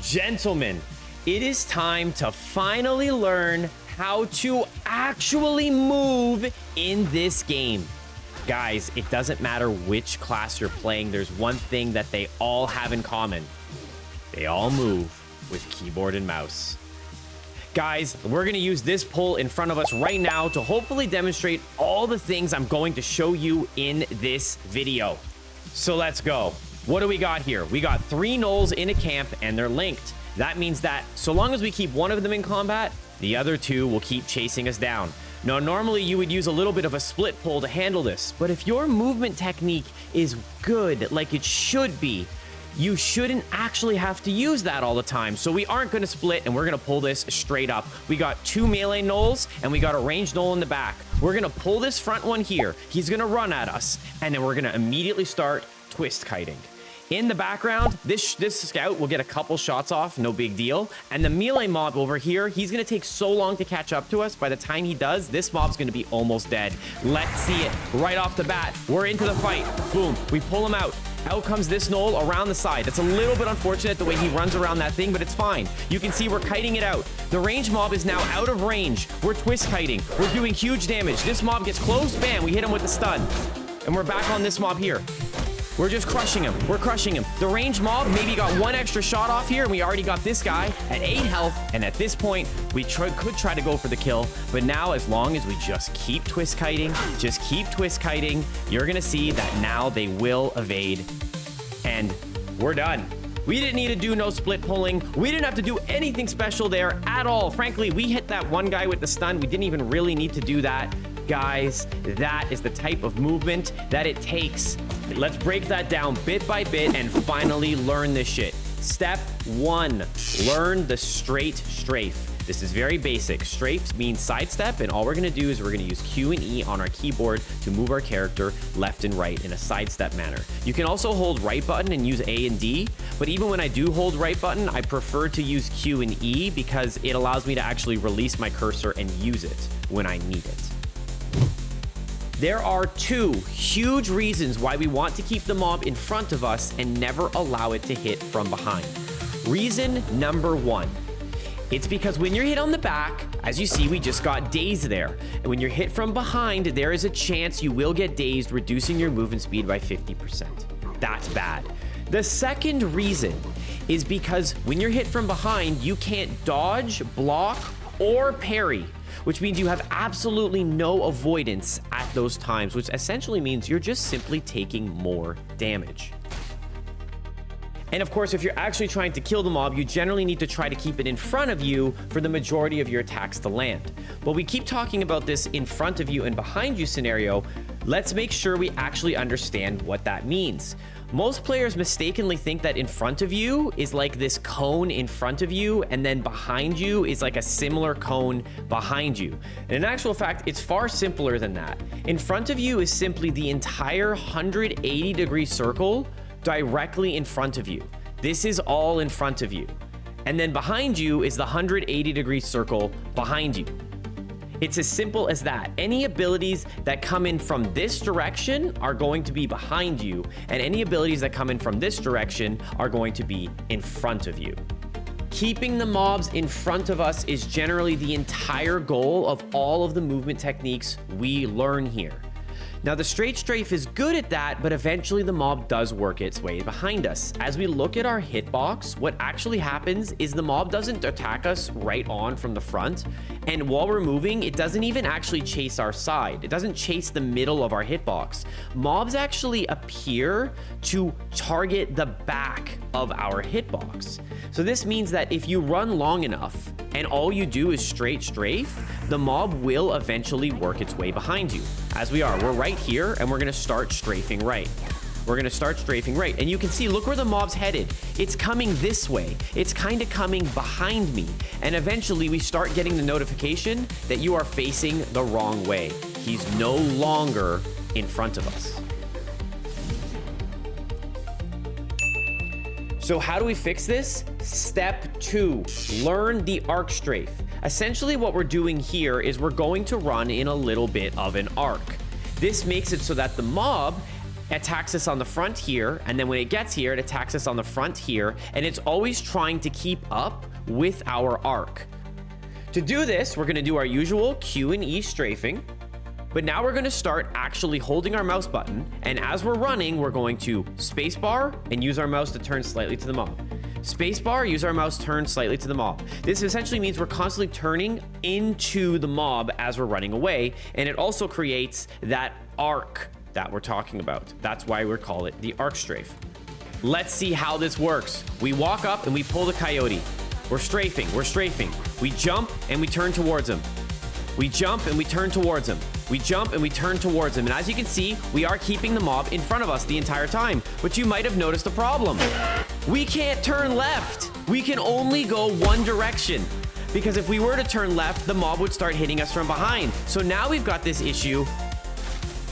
Gentlemen, it is time to finally learn how to actually move in this game. Guys, it doesn't matter which class you're playing, there's one thing that they all have in common. They all move with keyboard and mouse. Guys, we're gonna use this pull in front of us right now to hopefully demonstrate all the things I'm going to show you in this video. So let's go. What do we got here? We got 3 gnolls in a camp and they're linked. That means that so long as we keep one of them in combat, the other 2 will keep chasing us down. Now, normally you would use a little bit of a split pull to handle this, but if your movement technique is good, like it should be, you shouldn't actually have to use that all the time. So we aren't gonna split and we're gonna pull this straight up. We got 2 melee gnolls and we got a ranged gnoll in the back. We're gonna pull this front one here. He's gonna run at us and then we're gonna immediately start twist kiting. In the background, this scout will get a couple shots off, no big deal. And the melee mob over here, he's gonna take so long to catch up to us. By the time he does, this mob's gonna be almost dead. Let's see it right off the bat. We're into the fight. Boom, we pull him out. Out comes this gnoll around the side. It's a little bit unfortunate the way he runs around that thing, but it's fine. You can see we're kiting it out. The range mob is now out of range. We're twist kiting. We're doing huge damage. This mob gets close, bam, we hit him with the stun. And we're back on this mob here. We're just crushing him. We're crushing him. The range mob maybe got 1 extra shot off here, and we already got this guy at 8 health. And at this point, we could try to go for the kill. But now, as long as we just keep twist kiting, you're going to see that now they will evade. And we're done. We didn't need to do no split pulling. We didn't have to do anything special there at all. Frankly, we hit that one guy with the stun. We didn't even really need to do that. Guys, that is the type of movement that it takes. Let's break that down bit by bit and finally learn this shit. Step 1, learn the straight strafe. This is very basic. Strafe means sidestep, and all we're gonna do is we're gonna use Q and E on our keyboard to move our character left and right in a sidestep manner. You can also hold right button and use A and D, but even when I do hold right button, I prefer to use Q and E because it allows me to actually release my cursor and use it when I need it. There are 2 huge reasons why we want to keep the mob in front of us and never allow it to hit from behind. Reason number 1. It's because when you're hit on the back, as you see, we just got dazed there. And when you're hit from behind, there is a chance you will get dazed, reducing your movement speed by 50%. That's bad. The second reason is because when you're hit from behind, you can't dodge, block, or parry, which means you have absolutely no avoidance at those times, which essentially means you're just simply taking more damage. And of course, if you're actually trying to kill the mob, you generally need to try to keep it in front of you for the majority of your attacks to land. But we keep talking about this in front of you and behind you scenario. Let's make sure we actually understand what that means. Most players mistakenly think that in front of you is like this cone in front of you, and then behind you is like a similar cone behind you. And in actual fact, it's far simpler than that. In front of you is simply the entire 180-degree circle directly in front of you. This is all in front of you. And then behind you is the 180-degree circle behind you. It's as simple as that. Any abilities that come in from this direction are going to be behind you, and any abilities that come in from this direction are going to be in front of you. Keeping the mobs in front of us is generally the entire goal of all of the movement techniques we learn here. Now, the straight strafe is good at that, but eventually the mob does work its way behind us. As we look at our hitbox, what actually happens is the mob doesn't attack us right on from the front, and while we're moving, it doesn't even actually chase our side. It doesn't chase the middle of our hitbox. Mobs actually appear to target the back of our hitbox. So this means that if you run long enough and all you do is straight strafe, the mob will eventually work its way behind you. As we're right here, and we're gonna start strafing right. And you can see, look where the mob's headed. It's coming this way. It's kind of coming behind me. And eventually we start getting the notification that you are facing the wrong way. He's no longer in front of us. So how do we fix this? Step 2, learn the arc strafe. Essentially what we're doing here is we're going to run in a little bit of an arc. This makes it so that the mob attacks us on the front here, and then when it gets here, it attacks us on the front here, and it's always trying to keep up with our arc. To do this, we're gonna do our usual Q and E strafing, but now we're gonna start actually holding our mouse button, and as we're running, we're going to spacebar and use our mouse to turn slightly to the mob. Spacebar, use our mouse, turn slightly to the mob. This essentially means we're constantly turning into the mob as we're running away, and it also creates that arc that we're talking about. That's why we call it the arc strafe. Let's see how this works. We walk up and we pull the coyote. We're strafing, We jump and we turn towards him. We jump and we turn towards him. We jump and we turn towards him. And as you can see, we are keeping the mob in front of us the entire time. But you might have noticed a problem. We can't turn left. We can only go one direction. Because if we were to turn left, the mob would start hitting us from behind. So now we've got this issue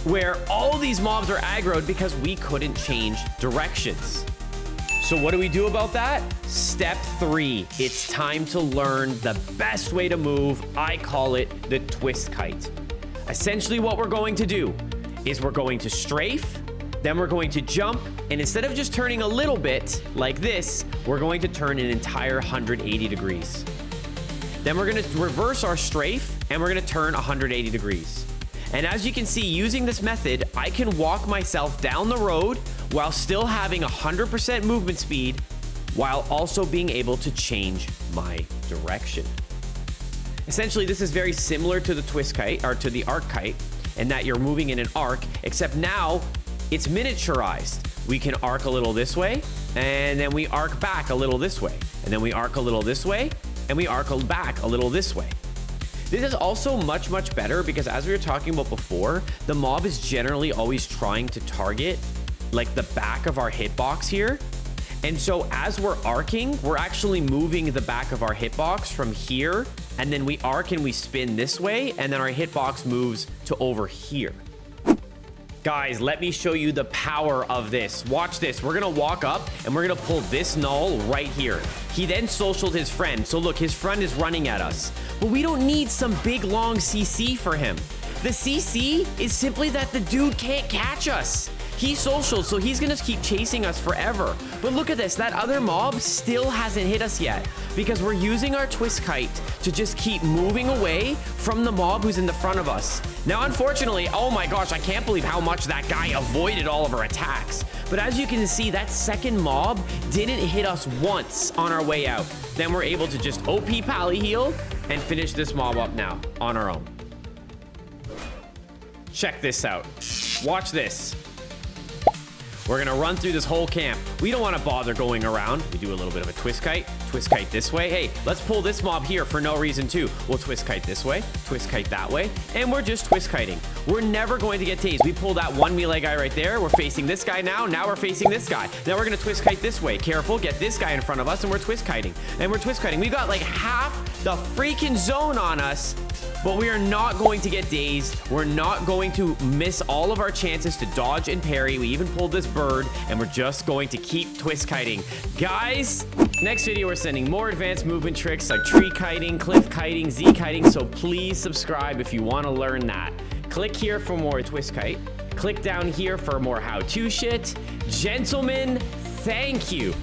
where all these mobs are aggroed because we couldn't change directions. So what do we do about that? Step 3, it's time to learn the best way to move. I call it the twist kite. Essentially what we're going to do is we're going to strafe, then we're going to jump, and instead of just turning a little bit like this, we're going to turn an entire 180 degrees. Then we're going to reverse our strafe, and we're going to turn 180 degrees. And as you can see, using this method, I can walk myself down the road while still having 100% movement speed, while also being able to change my direction. Essentially, this is very similar to the twist kite, or to the arc kite, in that you're moving in an arc, except now it's miniaturized. We can arc a little this way, and then we arc back a little this way, and then we arc a little this way, and we arc back a little this way. This is also much, much better because as we were talking about before, the mob is generally always trying to target like the back of our hitbox here. And so as we're arcing, we're actually moving the back of our hitbox from here, and then we arc and we spin this way, and then our hitbox moves to over here. Guys, let me show you the power of this. Watch this. We're gonna walk up and we're gonna pull this null right here. He then socialed his friend. So look, his friend is running at us, but we don't need some big long CC for him. The CC is simply that the dude can't catch us. He socialed, so he's gonna keep chasing us forever. But look at this, that other mob still hasn't hit us yet because we're using our twist kite to just keep moving away from the mob who's in the front of us. Now, unfortunately, oh my gosh, I can't believe how much that guy avoided all of our attacks. But as you can see, that second mob didn't hit us once on our way out. Then we're able to just OP pally heal and finish this mob up now on our own. Check this out. Watch this. We're gonna run through this whole camp. We don't wanna bother going around. We do a little bit of a twist kite this way. Hey, let's pull this mob here for no reason too. We'll twist kite this way, twist kite that way, and we're just twist kiting. We're never going to get tased. We pull that one melee guy right there. We're facing this guy now. Now we're facing this guy. Now we're gonna twist kite this way. Careful, get this guy in front of us, and we're twist kiting. And we're twist kiting. We got like half the freaking zone on us, but we are not going to get dazed. We're not going to miss all of our chances to dodge and parry. We even pulled this bird, and we're just going to keep twist kiting. Guys, next video, we're sending more advanced movement tricks like tree kiting, cliff kiting, Z kiting, so please subscribe if you want to learn that. Click here for more twist kite. Click down here for more how-to shit. Gentlemen, thank you